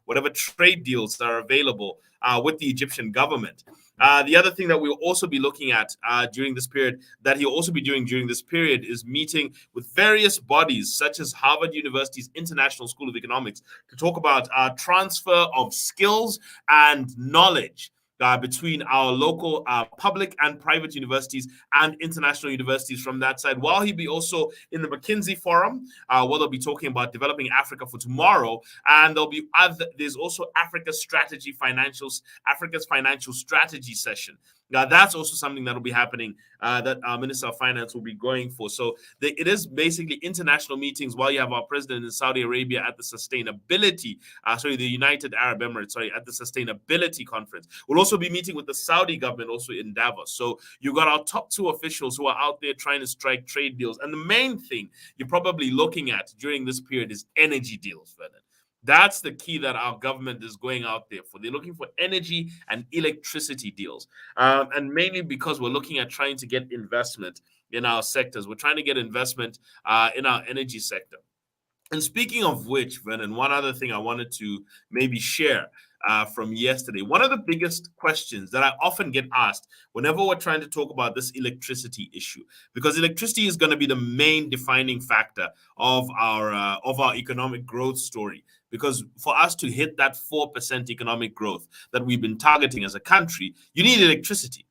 whatever trade deals that are available with the Egyptian government. The other thing that we'll also be looking at during this period, that he'll also be doing during this period, is meeting with various bodies such as Harvard University's International School of Economics to talk about transfer of skills and knowledge between our local public and private universities and international universities from that side. While he'll be also in the McKinsey Forum, where they'll be talking about developing Africa for tomorrow, and there's also Africa's financial strategy session. That's also something that will be happening that our Minister of Finance will be going for. So it is basically international meetings while you have our president in Saudi Arabia at the United Arab Emirates, at the Sustainability Conference. We'll also be meeting with the Saudi government also in Davos. So you've got our top two officials who are out there trying to strike trade deals. And the main thing you're probably looking at during this period is energy deals, Vernon. That's the key that our government is going out there for. They're looking for energy and electricity deals. And mainly because we're looking at trying to get investment in our sectors. We're trying to get investment in our energy sector. And speaking of which, Vernon, one other thing I wanted to maybe share from yesterday. One of the biggest questions that I often get asked whenever we're trying to talk about this electricity issue, because electricity is going to be the main defining factor of our economic growth story. Because for us to hit that 4% economic growth that we've been targeting as a country, you need electricity.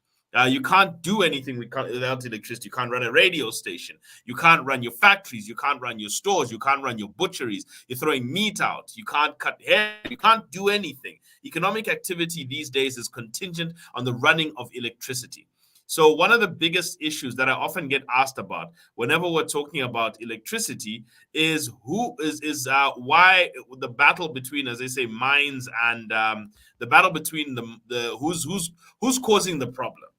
You can't do anything without electricity. You can't run a radio station. You can't run your factories. You can't run your stores. You can't run your butcheries. You're throwing meat out. You can't cut hair. You can't do anything. Economic activity these days is contingent on the running of electricity. So one of the biggest issues that I often get asked about whenever we're talking about electricity is why the battle between, as they say, mines and the battle between who's causing the problem.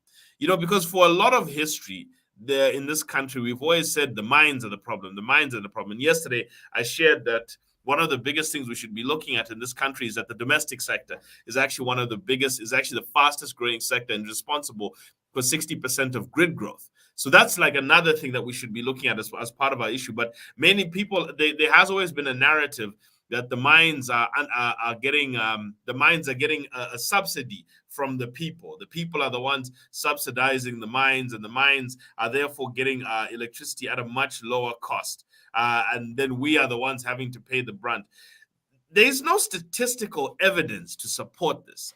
Because for a lot of history in this country, we've always said the mines are the problem. The mines are the problem. And yesterday, I shared that one of the biggest things we should be looking at in this country is that the domestic sector is actually the fastest growing sector and responsible for 60% of grid growth. So that's like another thing that we should be looking at as part of our issue. But many people, there has always been a narrative that the mines are getting a subsidy from the people. The people are the ones subsidizing the mines, and the mines are therefore getting electricity at a much lower cost. And then we are the ones having to pay the brunt. There's no statistical evidence to support this.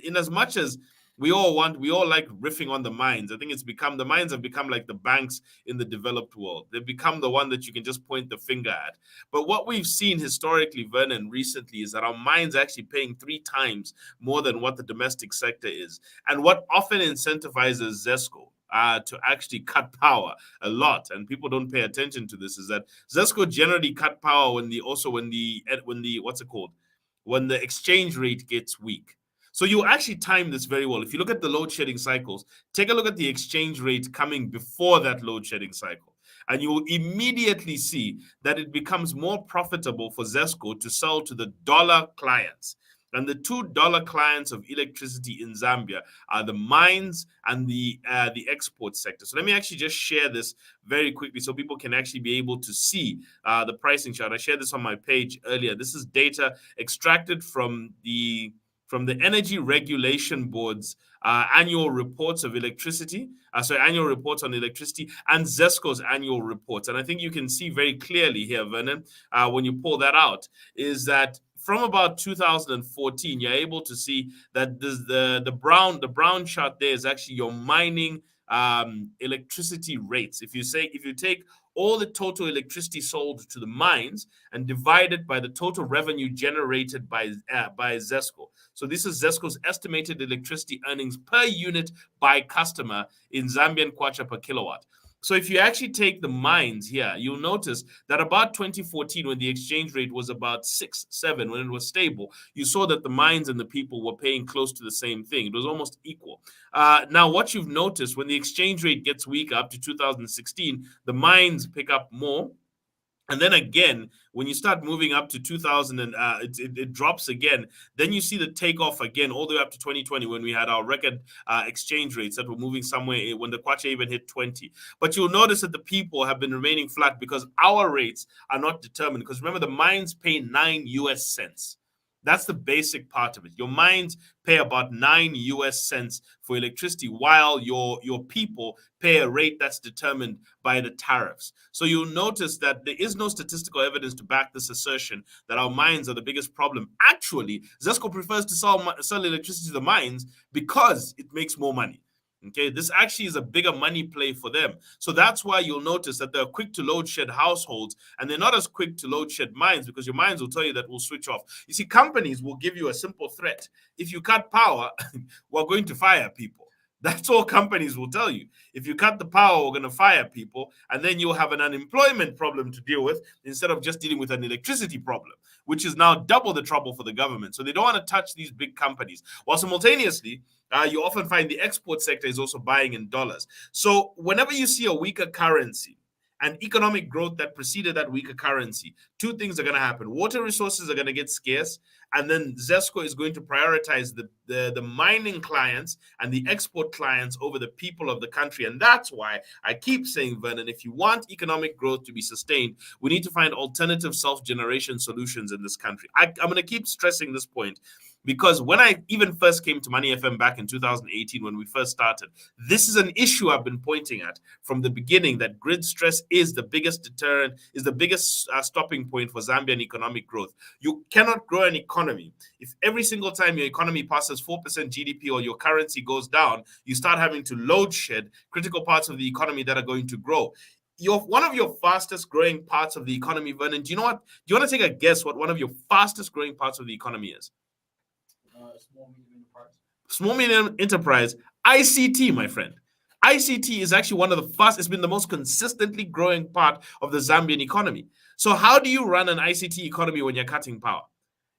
In as much as we all like riffing on the mines. I think the mines have become like the banks in the developed world. They've become the one that you can just point the finger at. But what we've seen historically, Vernon, recently is that our mines are actually paying 3 times more than what the domestic sector is. And what often incentivizes ZESCO to actually cut power a lot, and people don't pay attention to this, is that ZESCO generally cut power when the exchange rate gets weak. So you actually time this very well. If you look at the load shedding cycles, take a look at the exchange rate coming before that load shedding cycle. And you will immediately see that it becomes more profitable for ZESCO to sell to the dollar clients. And the $2 clients of electricity in Zambia are the mines and the export sector. So let me actually just share this very quickly so people can actually be able to see the pricing chart. I shared this on my page earlier. This is data extracted from the Energy Regulation Board's annual reports of electricity, annual reports on electricity, and ZESCO's annual reports. And I think you can see very clearly here, Vernon, when you pull that out, is that from about 2014, you're able to see that the brown chart there is actually your mining electricity rates. If you take all the total electricity sold to the mines and divide it by the total revenue generated by ZESCO. So this is ZESCO's estimated electricity earnings per unit by customer in Zambian kwacha per kilowatt. So if you actually take the mines here, you'll notice that about 2014, when the exchange rate was about 6-7, when it was stable, you saw that the mines and the people were paying close to the same thing. It was almost equal. Now, what you've noticed, when the exchange rate gets weaker up to 2016, the mines pick up more. And then again, when you start moving up to 2000 and it drops again, then you see the takeoff again all the way up to 2020 when we had our record exchange rates that were moving somewhere when the kwacha even hit 20. But you'll notice that the people have been remaining flat because our rates are not determined. Because remember, the mines pay 9 US cents. That's the basic part of it. Your mines pay about 9 US cents for electricity, while your people pay a rate that's determined by the tariffs. So you'll notice that there is no statistical evidence to back this assertion that our mines are the biggest problem. Actually, ZESCO prefers to sell electricity to the mines because it makes more money. Okay, this actually is a bigger money play for them. So that's why you'll notice that they're quick to load shed households and they're not as quick to load shed mines, because your mines will tell you that we'll switch off. You see, companies will give you a simple threat. If you cut power, we're going to fire people. That's all companies will tell you. If you cut the power, we're going to fire people, and then you'll have an unemployment problem to deal with instead of just dealing with an electricity problem, which is now double the trouble for the government. So they don't want to touch these big companies. While simultaneously, you often find the export sector is also buying in dollars. So whenever you see a weaker currency and economic growth that preceded that weaker currency, two things are going to happen. Water resources are going to get scarce, and then ZESCO is going to prioritize the mining clients and the export clients over the people of the country. And that's why I keep saying, Vernon, if you want economic growth to be sustained, we need to find alternative self-generation solutions in this country. I'm going to keep stressing this point, because when I even first came to Money FM back in 2018, when we first started, this is an issue I've been pointing at from the beginning, that grid stress is the biggest deterrent, is the biggest stopping point for Zambian economic growth. You cannot grow an economy if every single time your economy passes 4% GDP or your currency goes down, you start having to load shed critical parts of the economy that are going to grow. One of your fastest growing parts of the economy, Vernon, do you know what? Do you want to take a guess what one of your fastest growing parts of the economy is? Small medium enterprise, ICT, my friend. ICT is actually one of the fastest, it's been the most consistently growing part of the Zambian economy. So how do you run an ICT economy when you're cutting power?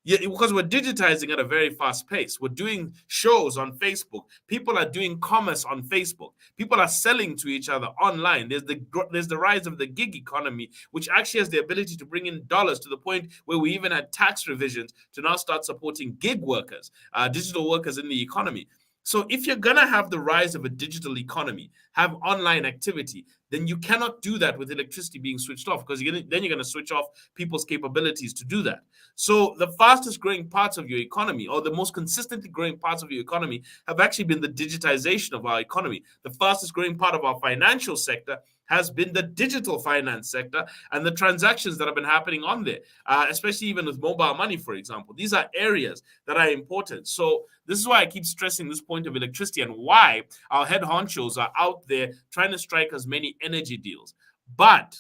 Yeah, because we're digitizing at a very fast pace. We're doing shows on Facebook. People are doing commerce on Facebook. People are selling to each other online. There's the rise of the gig economy, which actually has the ability to bring in dollars, to the point where we even had tax revisions to now start supporting gig workers, digital workers in the economy. So if you're going to have the rise of a digital economy, have online activity, then you cannot do that with electricity being switched off, because then you're going to switch off people's capabilities to do that. So the fastest growing parts of your economy, or the most consistently growing parts of your economy, have actually been the digitization of our economy. The fastest growing part of our financial sector has been the digital finance sector and the transactions that have been happening on there, especially even with mobile money, for example. These are areas that are important. So this is why I keep stressing this point of electricity, and why our head honchos are out there trying to strike as many energy deals. But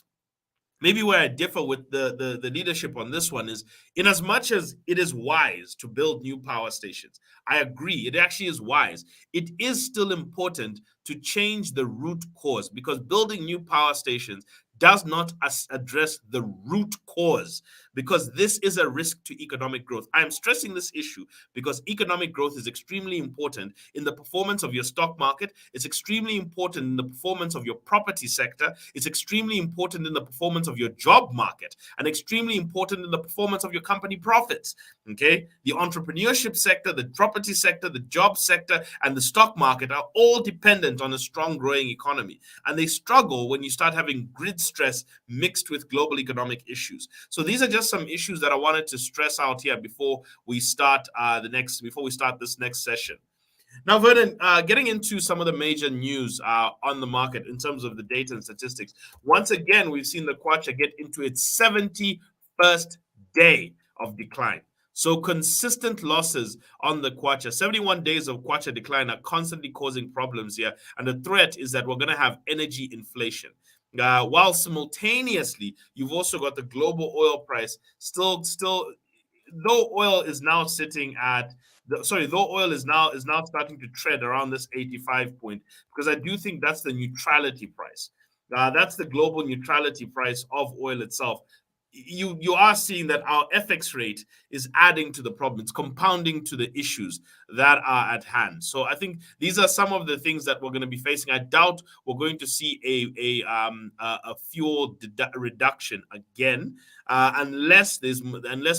maybe where I differ with the leadership on this one is, in as much as it is wise to build new power stations, I agree, it actually is wise. It is still important to change the root cause, because building new power stations does not address the root cause, because this is a risk to economic growth. I am stressing this issue because economic growth is extremely important in the performance of your stock market. It's extremely important in the performance of your property sector. It's extremely important in the performance of your job market, and extremely important in the performance of your company profits. Okay, the entrepreneurship sector, the property sector, the job sector, and the stock market are all dependent on a strong growing economy, and they struggle when you start having grid stress mixed with global economic issues. So these are just some issues that I wanted to stress out here before we start this next session. Now, Vernon, getting into some of the major news on the market in terms of the data and statistics. Once again, we've seen the Kwacha get into its 71st day of decline. So consistent losses on the Kwacha. 71 days of Kwacha decline are constantly causing problems here. And the threat is that we're going to have energy inflation. While simultaneously, you've also got the global oil price still, though oil is now sitting at, though oil is now starting to tread around this 85 point, because I do think that's the neutrality price. That's the global neutrality price of oil itself. You are seeing that our FX rate is adding to the problem. It's compounding to the issues that are at hand. So I think these are some of the things that we're going to be facing. I doubt we're going to see a fuel reduction again, unless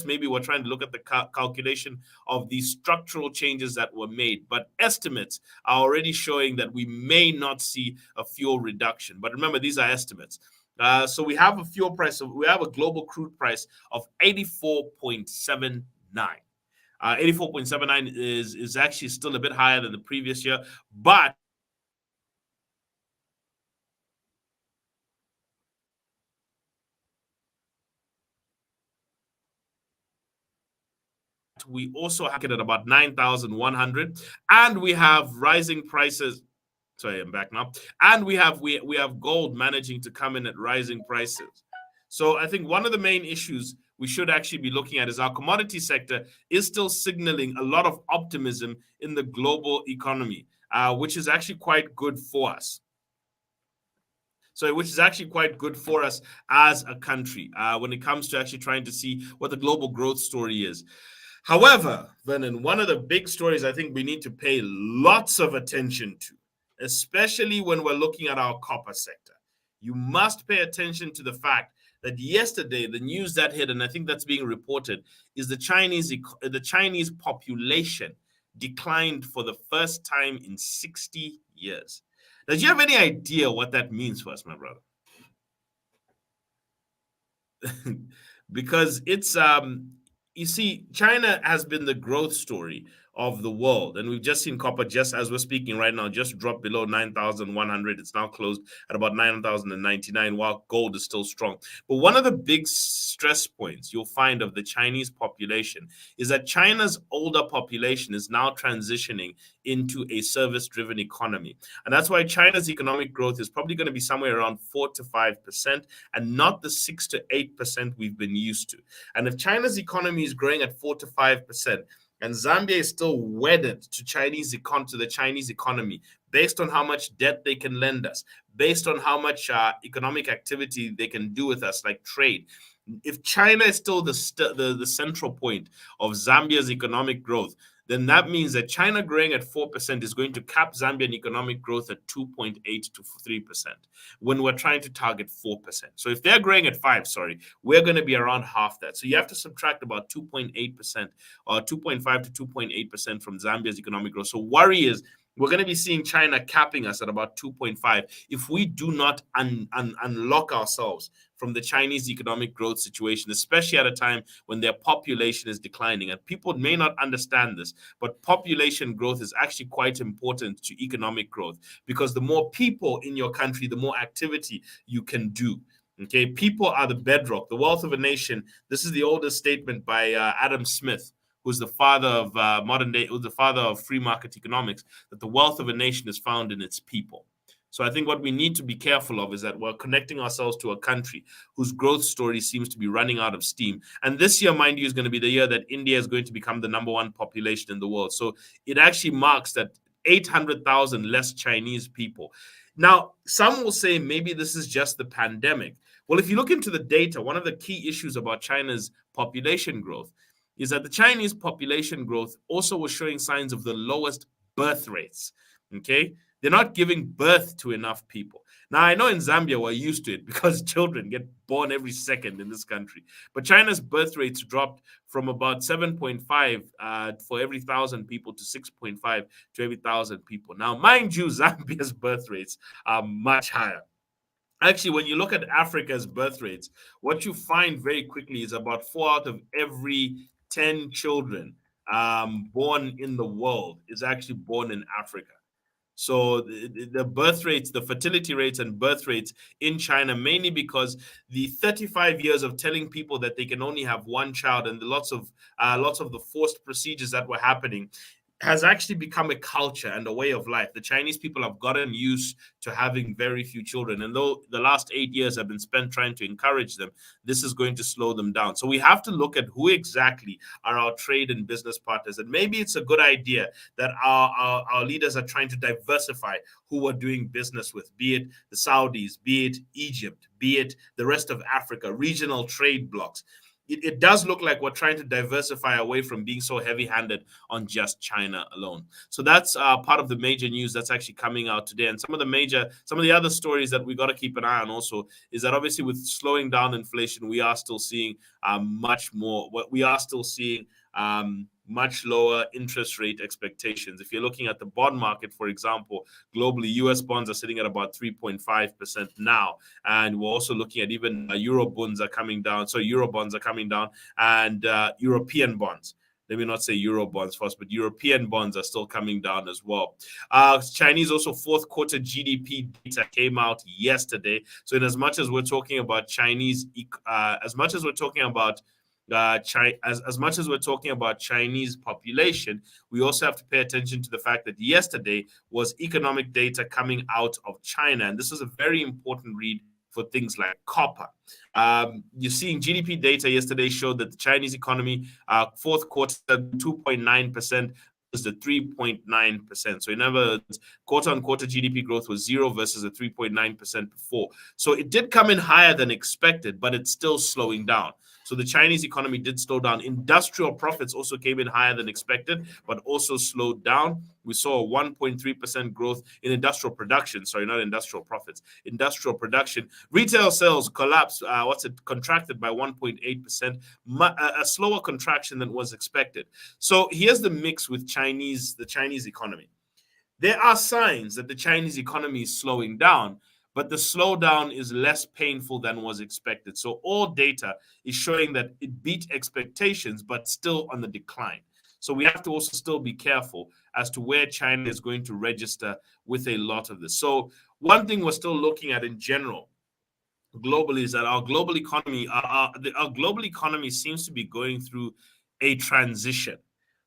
maybe we're trying to look at the calculation of the structural changes that were made. But estimates are already showing that we may not see a fuel reduction. But remember, these are estimates. So we have a global crude price of 84.79. 84.79 is actually still a bit higher than the previous year, but we also have it at about 9,100, and we have rising prices. Sorry, I'm back now. And we have gold managing to come in at rising prices. So I think one of the main issues we should actually be looking at is our commodity sector is still signaling a lot of optimism in the global economy, which is actually quite good for us. So, which is actually quite good for us as a country when it comes to actually trying to see what the global growth story is. However, Vernon, one of the big stories I think we need to pay lots of attention to, especially when we're looking at our copper sector, you must pay attention to the fact that yesterday the news that hit, and I think that's being reported, is the Chinese population declined for the first time in 60 years. Do you have any idea what that means for us, my brother? Because it's you see, China has been the growth story of the world, and we've just seen copper, just as we're speaking right now, just dropped below 9,100. It's now closed at about 9,099, while gold is still strong. But one of the big stress points you'll find of the Chinese population is that China's older population is now transitioning into a service-driven economy, and that's why China's economic growth is probably going to be somewhere around 4 to 5%, and not the 6 to 8% we've been used to. And if China's economy is growing at 4 to 5%, and Zambia is still wedded to the Chinese economy, based on how much debt they can lend us, based on how much economic activity they can do with us, like trade. If China is still the central point of Zambia's economic growth, then that means that China growing at 4% is going to cap Zambian economic growth at 2.8 to 3% when we're trying to target 4%. So if they're growing at 5, we're going to be around half that. So you have to subtract about 2.8% or 2.5 to 2.8% from Zambia's economic growth. So worry is we're going to be seeing China capping us at about 2.5 if we do not unlock ourselves from the Chinese economic growth situation, especially at a time when their population is declining. And people may not understand this, but population growth is actually quite important to economic growth, because the more people in your country, the more activity you can do. Okay, people are the bedrock, the wealth of a nation. This is the oldest statement by Adam Smith, who's the father of the father of free market economics, that the wealth of a nation is found in its people. So I think what we need to be careful of is that we're connecting ourselves to a country whose growth story seems to be running out of steam. And this year, mind you, is going to be the year that India is going to become the number one population in the world. So it actually marks that 800,000 less Chinese people. Now, some will say maybe this is just the pandemic. Well, if you look into the data, one of the key issues about China's population growth is that the Chinese population growth also was showing signs of the lowest birth rates. Okay, they're not giving birth to enough people. Now, I know in Zambia we're used to it because children get born every second in this country. But China's birth rates dropped from about 7.5 for every 1,000 people to 6.5 to every 1,000 people. Now, mind you, Zambia's birth rates are much higher. Actually, when you look at Africa's birth rates, what you find very quickly is about 4 out of every 10 children born in the world is actually born in Africa. So the birth rates, the fertility rates and birth rates in China, mainly because the 35 years of telling people that they can only have one child and the lots of the forced procedures that were happening has actually become a culture and a way of life. The Chinese people have gotten used to having very few children. And though the last 8 years have been spent trying to encourage them, this is going to slow them down. So we have to look at who exactly are our trade and business partners. And maybe it's a good idea that our leaders are trying to diversify who we're doing business with, be it the Saudis, be it Egypt, be it the rest of Africa, regional trade blocs. It does look like we're trying to diversify away from being so heavy-handed on just China alone. So that's part of the major news that's actually coming out today. And some of the other stories that we got to keep an eye on also is that obviously with slowing down inflation, we are still seeing much lower interest rate expectations. If you're looking at the bond market, for example, globally, US bonds are sitting at about 3.5% now. And we're also looking at even Euro bonds are coming down. So Euro bonds are coming down, and European bonds. let me not say Euro bonds first, but European bonds are still coming down as well. Chinese also fourth quarter GDP data came out yesterday. So in as much as we're talking about Chinese, as much as we're talking about as much as we're talking about Chinese population, we also have to pay attention to the fact that yesterday was economic data coming out of China. And this is a very important read for things like copper. You're seeing GDP data yesterday showed that the Chinese economy, fourth quarter, 2.9%. Was the 3.9%. So in other words, quarter-on-quarter GDP growth was 0 versus a 3.9% before. So it did come in higher than expected, but it's still slowing down. So the Chinese economy did slow down. Industrial profits also came in higher than expected, but also slowed down. We saw a 1.3% growth in industrial production. Sorry, not industrial profits. Industrial production. Retail sales collapsed. Contracted by 1.8%. A slower contraction than was expected. So here's the mix with the Chinese economy. There are signs that the Chinese economy is slowing down, but the slowdown is less painful than was expected. So all data is showing that it beat expectations, but still on the decline. So we have to also still be careful as to where China is going to register with a lot of this. So one thing we're still looking at in general globally is that our global economy seems to be going through a transition.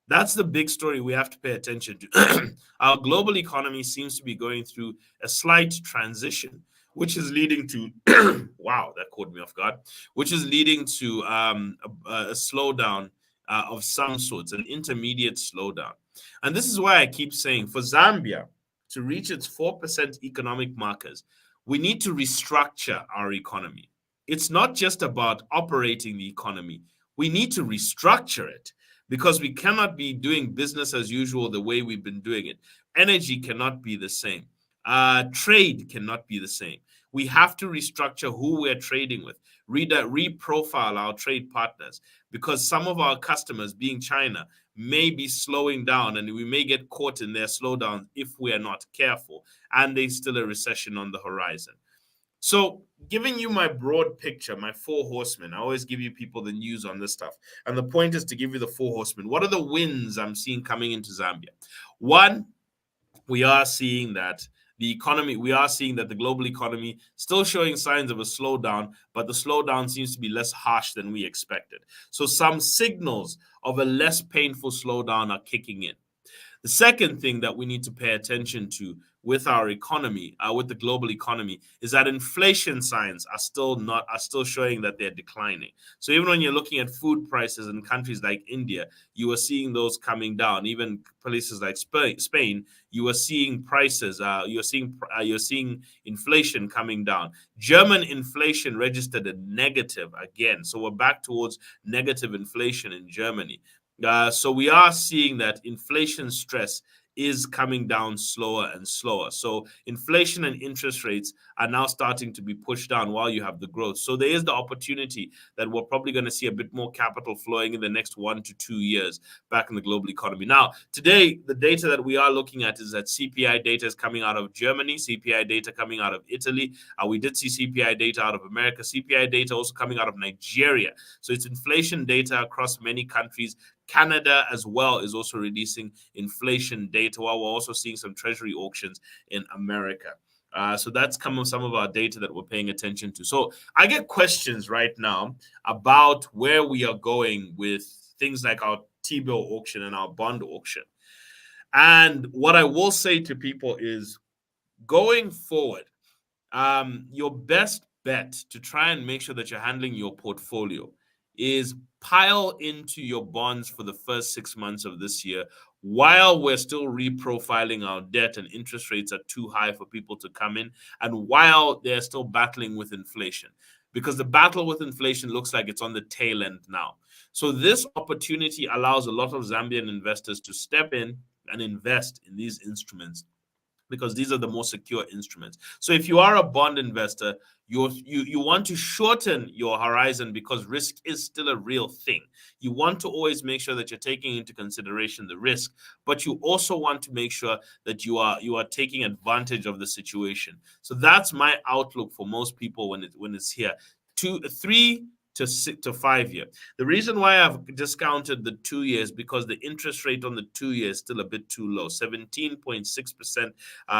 That's the big story we have to pay attention to. Our global economy seems to be going through a slight transition, which is leading to, wow, that caught me off guard, which is leading to a slowdown of some sorts, an intermediate slowdown. And this is why I keep saying for Zambia to reach its 4% economic markers, we need to restructure our economy. It's not just about operating the economy. We need to restructure it, because we cannot be doing business as usual the way we've been doing it. Energy cannot be the same. Trade cannot be the same. We have to restructure who we're trading with, reprofile our trade partners, because some of our customers, being China, may be slowing down, and we may get caught in their slowdown if we are not careful, and there's still a recession on the horizon. So giving you my broad picture, my four horsemen, I always give you people the news on this stuff. And the point is to give you the four horsemen. What are the wins I'm seeing coming into Zambia? One, we are seeing that the global economy still showing signs of a slowdown, but the slowdown seems to be less harsh than we expected. So some signals of a less painful slowdown are kicking in. The second thing that we need to pay attention to with our economy, with the global economy, is that inflation signs are still showing that they're declining. So even when you're looking at food prices in countries like India, you are seeing those coming down. Even places like Spain, you are seeing prices. You're seeing inflation coming down. German inflation registered a negative again, so we're back towards negative inflation in Germany. So we are seeing that inflation stress is coming down slower and slower. So inflation and interest rates are now starting to be pushed down while you have the growth. So there is the opportunity that we're probably going to see a bit more capital flowing in the next 1 to 2 years back in the global economy. Now, today, the data that we are looking at is that CPI data is coming out of Germany, CPI data coming out of Italy. We did see CPI data out of America, CPI data also coming out of Nigeria. So it's inflation data across many countries. Canada as well is also releasing inflation data, while we're also seeing some treasury auctions in America. So that's some of our data that we're paying attention to. So I get questions right now about where we are going with things like our T-bill auction and our bond auction. And what I will say to people is, going forward, your best bet to try and make sure that you're handling your portfolio is pile into your bonds for the first 6 months of this year while we're still reprofiling our debt and interest rates are too high for people to come in, and while they're still battling with inflation, because the battle with inflation looks like it's on the tail end now. So this opportunity allows a lot of Zambian investors to step in and invest in these instruments, because these are the most secure instruments. So if you are a bond investor, you want to shorten your horizon because risk is still a real thing. You want to always make sure that you're taking into consideration the risk, but you also want to make sure that you are taking advantage of the situation. So that's my outlook for most people when it's here. 3 to 5 year. The reason why I've discounted the 2 years because the interest rate on the 2 years is still a bit too low, 17.6%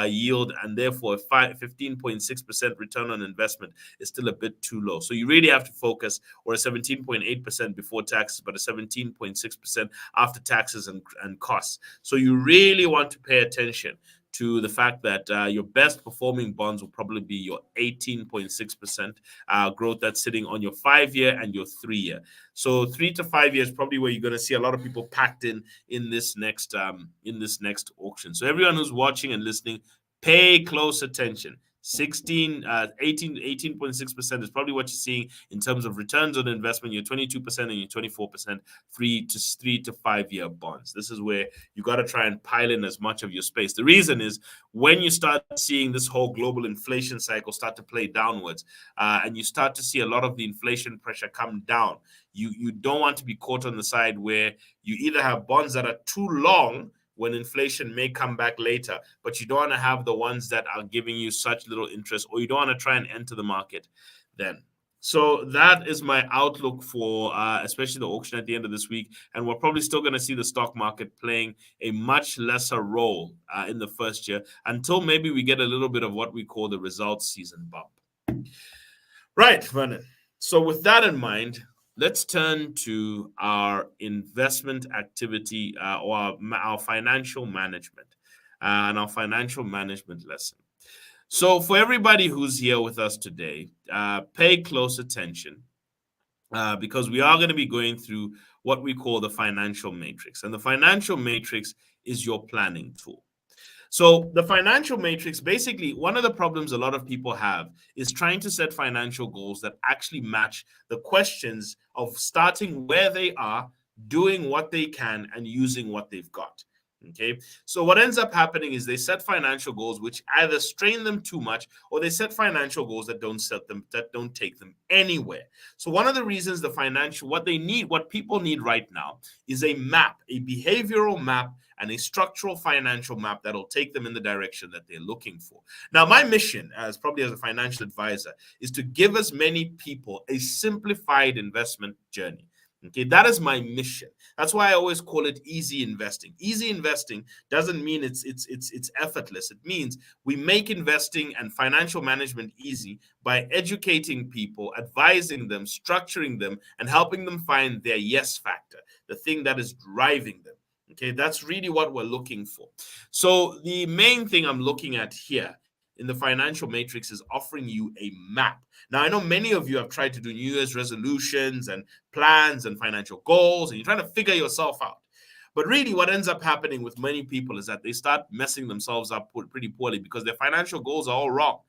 yield, and therefore 15.6% return on investment is still a bit too low. So you really have to focus, or a 17.8% before taxes, but a 17.6% after taxes and costs. So you really want to pay attention to the fact that your best performing bonds will probably be your 18.6% growth that's sitting on your 5 year and your 3 year. So 3 to 5 years probably where you're going to see a lot of people packed in this next auction. So everyone who's watching and listening, pay close attention. 18.6% is probably what you're seeing in terms of returns on investment. Your 22% and your 24% 3 to 5 year bonds. This is where you got to try and pile in as much of your space. The reason is when you start seeing this whole global inflation cycle start to play downwards, and you start to see a lot of the inflation pressure come down, you don't want to be caught on the side where you either have bonds that are too long when inflation may come back later, but you don't want to have the ones that are giving you such little interest, or you don't want to try and enter the market then. So that is my outlook for especially the auction at the end of this week. And we're probably still going to see the stock market playing a much lesser role in the first year until maybe we get a little bit of what we call the results season bump. Right, Vernon. So with that in mind, let's turn to our investment activity or our financial management and our financial management lesson. So for everybody who's here with us today, pay close attention because we are going to be going through what we call the financial matrix. And the financial matrix is your planning tool. So the financial matrix, basically, one of the problems a lot of people have is trying to set financial goals that actually match the questions of starting where they are, doing what they can, and using what they've got. Okay, so what ends up happening is they set financial goals which either strain them too much, or they set financial goals that don't take them anywhere. So one of the reasons what people need right now is a map, a behavioral map, and a structural financial map that'll take them in the direction that they're looking for. Now, my mission as a financial advisor is to give as many people a simplified investment journey. Okay, that is my mission. That's why I always call it easy investing. Easy investing doesn't mean it's effortless. It means we make investing and financial management easy by educating people, advising them, structuring them, and helping them find their yes factor, the thing that is driving them. Okay, that's really what we're looking for. So the main thing I'm looking at here in the financial matrix is offering you a map. Now, I know many of you have tried to do New Year's resolutions and plans and financial goals, and you're trying to figure yourself out. But really, what ends up happening with many people is that they start messing themselves up pretty poorly because their financial goals are all wrong.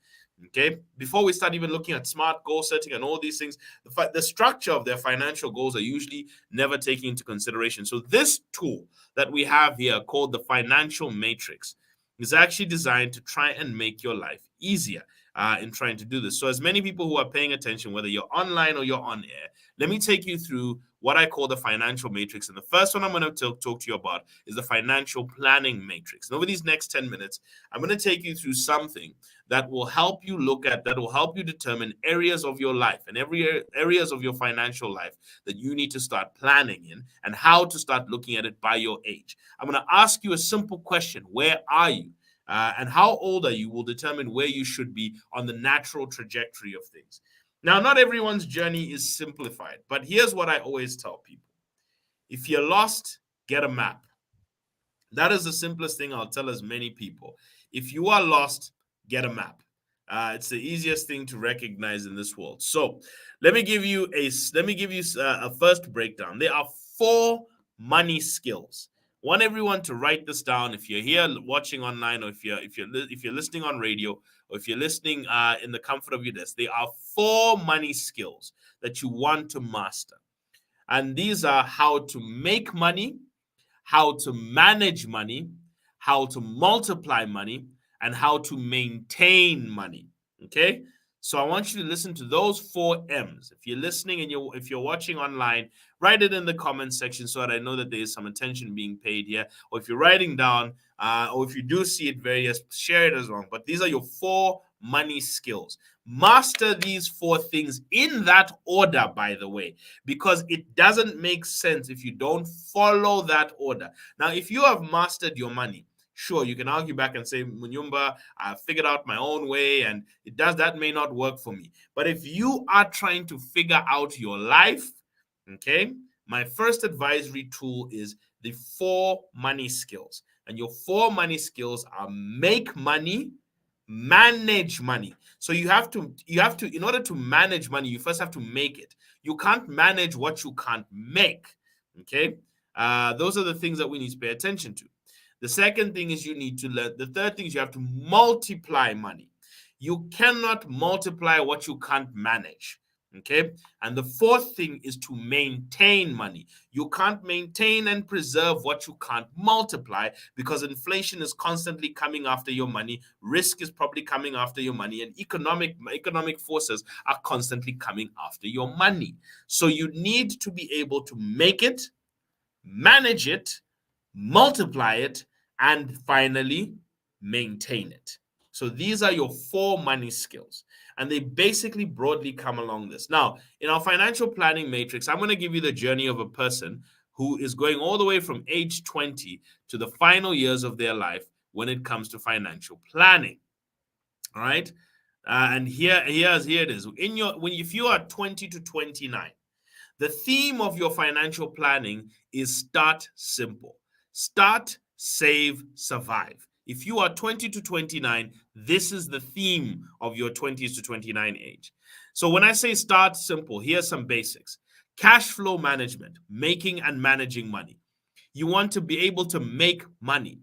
Okay, before we start even looking at smart goal setting and all these things, the structure of their financial goals are usually never taken into consideration. So this tool that we have here called the financial matrix is actually designed to try and make your life easier in trying to do this. So as many people who are paying attention, whether you're online or you're on air, let me take you through what I call the financial matrix. And the first one I'm going to talk to you about is the financial planning matrix. And over these next 10 minutes, I'm going to take you through something that will help you determine areas of your life and areas of your financial life that you need to start planning in and how to start looking at it by your age. I'm going to ask you a simple question. Where are you? And how old are you will determine where you should be on the natural trajectory of things. Now, not everyone's journey is simplified, but here's what I always tell people. If you're lost, get a map. That is the simplest thing I'll tell as many people. If you are lost, get a map. It's the easiest thing to recognize in this world. So let me give you a first breakdown. There are 4 money skills. I want everyone to write this down. If you're here watching online, or if you're listening on radio, or if you're listening in the comfort of your desk, there are 4 money skills that you want to master. And these are how to make money, how to manage money, how to multiply money, and how to maintain money. Okay? So I want you to listen to those 4 M's. If you're listening and if you're watching online, write it in the comment section so that I know that there is some attention being paid here. Or if you're writing down, or if you do see it share it as well. But these are your 4 money skills. Master these 4 things in that order, by the way, because it doesn't make sense if you don't follow that order. Now, if you have mastered your money, sure, you can argue back and say, Munyumba, I figured out my own way and that may not work for me. But if you are trying to figure out your life, okay, my first advisory tool is the 4 money skills. And your 4 money skills are make money, manage money. So you have to, in order to manage money, you first have to make it. You can't manage what you can't make. Okay. Those are the things that we need to pay attention to. The second thing is you need to learn. The third thing is you have to multiply money. You cannot multiply what you can't manage. Okay. And the fourth thing is to maintain money. You can't maintain and preserve what you can't multiply, because inflation is constantly coming after your money. Risk is probably coming after your money, and economic forces are constantly coming after your money. So you need to be able to make it, manage it, multiply it, and finally maintain it. So these are your 4 money skills, and they basically broadly come along this. Now, in our financial planning matrix, I'm going to give you the journey of a person who is going all the way from age 20 to the final years of their life when it comes to financial planning. All right. And here it is. If you are 20 to 29, the theme of your financial planning is start simple. Start, save, survive. If you are 20 to 29, this is the theme of your 20s to 29 age. So when I say start simple, here's some basics. Cash flow management, making and managing money. You want to be able to make money,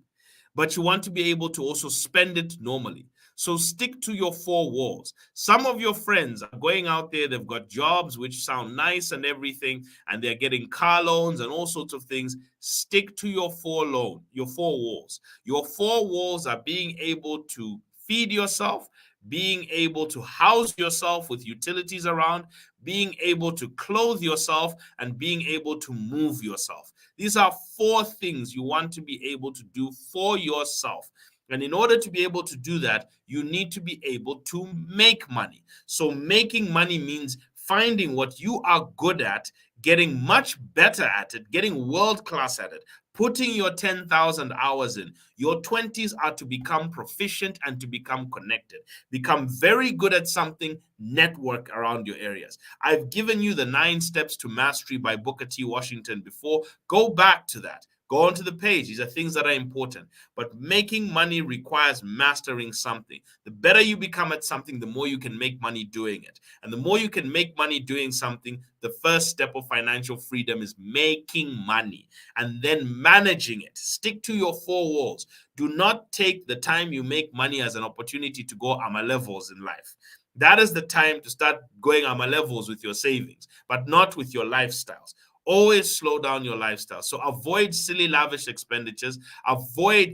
but you want to be able to also spend it normally. So stick to your 4 walls. Some of your friends are going out there, they've got jobs which sound nice and everything, and they're getting car loans and all sorts of things. Stick to your 4 walls. Your 4 walls are being able to feed yourself, being able to house yourself with utilities around, being able to clothe yourself, and being able to move yourself. These are 4 things you want to be able to do for yourself. And in order to be able to do that, you need to be able to make money. So making money means finding what you are good at, getting much better at it, getting world class at it, putting your 10,000 hours in. Your 20s are to become proficient and to become connected. Become very good at something, network around your areas. I've given you the 9 steps to mastery by Booker T. Washington before. Go back to that. Go onto the page. These are things that are important. But making money requires mastering something. The better you become at something, the more you can make money doing it. And the more you can make money doing something, the first step of financial freedom is making money and then managing it. Stick to your 4 walls. Do not take the time you make money as an opportunity to go AMA levels in life. That is the time to start going AMA levels with your savings, but not with your lifestyles. Always slow down your lifestyle. So avoid silly, lavish expenditures.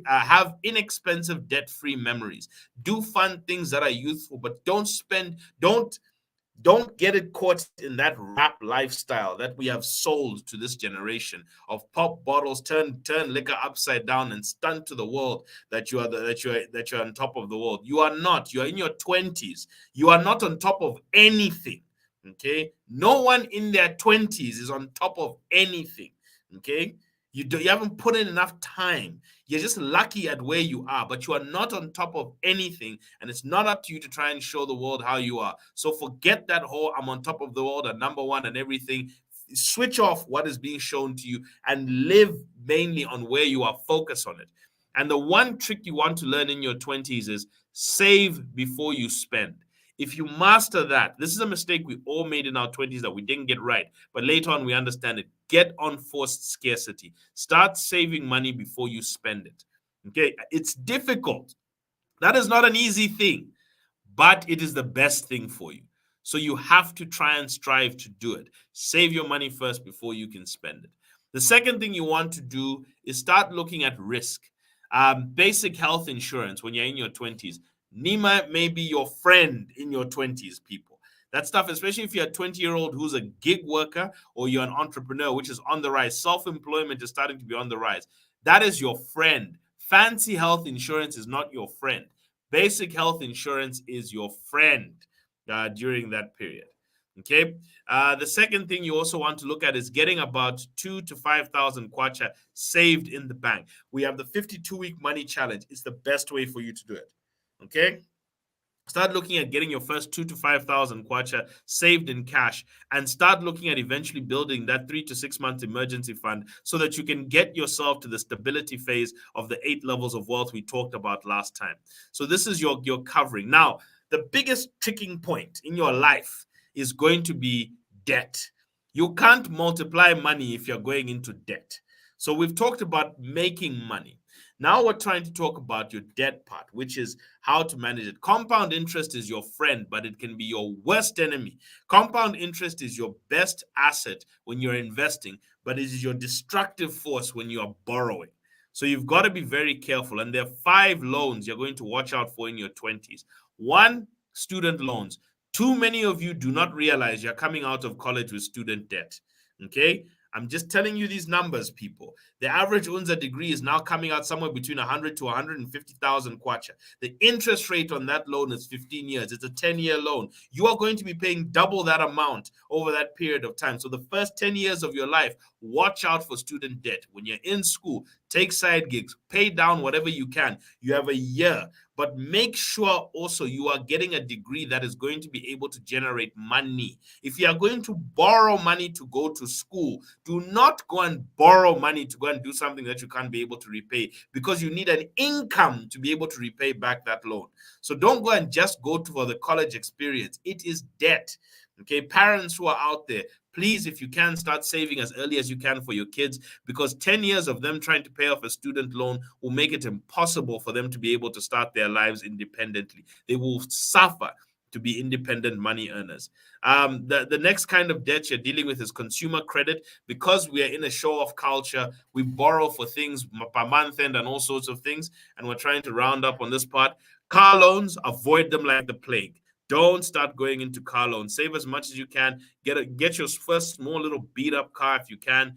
Have inexpensive, debt-free memories. Do fun things that are youthful, but don't get it caught in that rap lifestyle that we have sold to this generation of pop bottles, turn liquor upside down and stunt to the world that you're on top of the world. You are not. You are in your 20s. You are not on top of anything. Okay, no one in their 20s is on top of anything. Okay, you haven't put in enough time. You're just lucky at where you are, but you are not on top of anything, and it's not up to you to try and show the world how you are. So forget that whole I'm on top of the world and number one and everything. Switch off what is being shown to you and live mainly on where you are. Focus on it. And the one trick you want to learn in your 20s is save before you spend. If you master that, this is a mistake we all made in our 20s that we didn't get right, but later on we understand it. Get on forced scarcity. Start saving money before you spend it. Okay, it's difficult. That is not an easy thing, but it is the best thing for you. So you have to try and strive to do it. Save your money first before you can spend it. The second thing you want to do is start looking at risk. Basic health insurance when you're in your 20s. NEMA may be your friend in your 20s, people. That stuff, especially if you're a 20-year-old who's a gig worker or you're an entrepreneur, which is on the rise. Self-employment is starting to be on the rise. That is your friend. Fancy health insurance is not your friend. Basic health insurance is your friend. during that period. Okay. The second thing you also want to look at is getting about 2,000 to 5,000 kwacha saved in the bank. We have the 52-week money challenge. It's the best way for you to do it. Okay. Start looking at getting your first 2,000 to 5,000 kwacha saved in cash, and start looking at eventually building that 3 to 6 month emergency fund so that you can get yourself to the stability phase of the 8 levels of wealth we talked about last time. So this is your covering. Now, the biggest tricking point in your life is going to be debt. You can't multiply money if you're going into debt. So we've talked about making money. Now we're trying to talk about your debt part, which is how to manage it. Compound interest is your friend, but it can be your worst enemy. Compound interest is your best asset when you're investing, but it is your destructive force when you are borrowing. So you've got to be very careful. And there are 5 loans you're going to watch out for in your 20s. 1, student loans. Too many of you do not realize you're coming out of college with student debt. Okay? I'm just telling you these numbers, people. The average UNZA degree is now coming out somewhere between 100 to 150,000 kwacha. The interest rate on that loan is 15 years. It's a 10-year loan. You are going to be paying double that amount over that period of time. So the first 10 years of your life, watch out for student debt. When you're in school, take side gigs, pay down whatever you can. You have a year, but make sure also you are getting a degree that is going to be able to generate money. If you are going to borrow money to go to school, do not go and borrow money to go and do something that you can't be able to repay, because you need an income to be able to repay back that loan. So don't go and just go for the college experience. It is debt. Okay, parents who are out there, please, if you can, start saving as early as you can for your kids, because 10 years of them trying to pay off a student loan will make it impossible for them to be able to start their lives independently. They will suffer to be independent money earners. The next kind of debt you're dealing with is consumer credit. Because we are in a show-off culture, we borrow for things per month end and all sorts of things, and we're trying to round up on this part. Car loans, avoid them like the plague. Don't start going into car loans. Save as much as you can. Get your first small little beat up car if you can.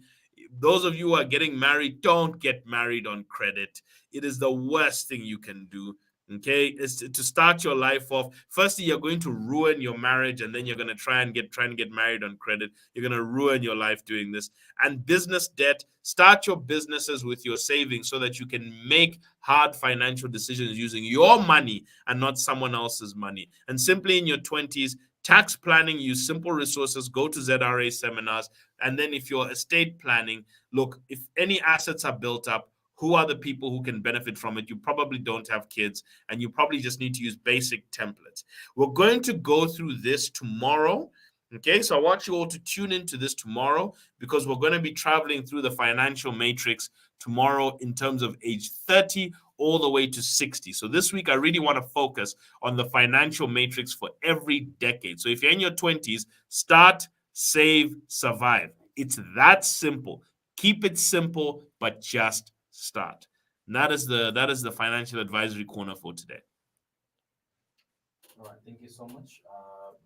Those of you who are getting married, don't get married on credit. It is the worst thing you can do. Okay, it's to start your life off. Firstly, you're going to ruin your marriage, and then you're going to try and get married on credit. You're going to ruin your life doing this. And business debt, start your businesses with your savings so that you can make hard financial decisions using your money and not someone else's money. And simply in your 20s, tax planning, use simple resources, go to ZRA seminars. And then if you're estate planning, look, if any assets are built up, who are the people who can benefit from it? You probably don't have kids, and you probably just need to use basic templates. We're going to go through this tomorrow. Okay, so I want you all to tune into this tomorrow, because we're going to be traveling through the financial matrix tomorrow in terms of age 30 all the way to 60. So this week, I really want to focus on the financial matrix for every decade. So if you're in your 20s, start, save, survive. It's that simple. Keep it simple, but just start. And that is the financial advisory corner for today. All right, thank you so much,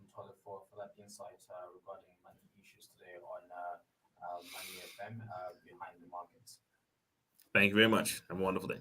Mthole, for that insight regarding money issues today on Money FM, Behind the Markets. Thank you very much. Have a wonderful day.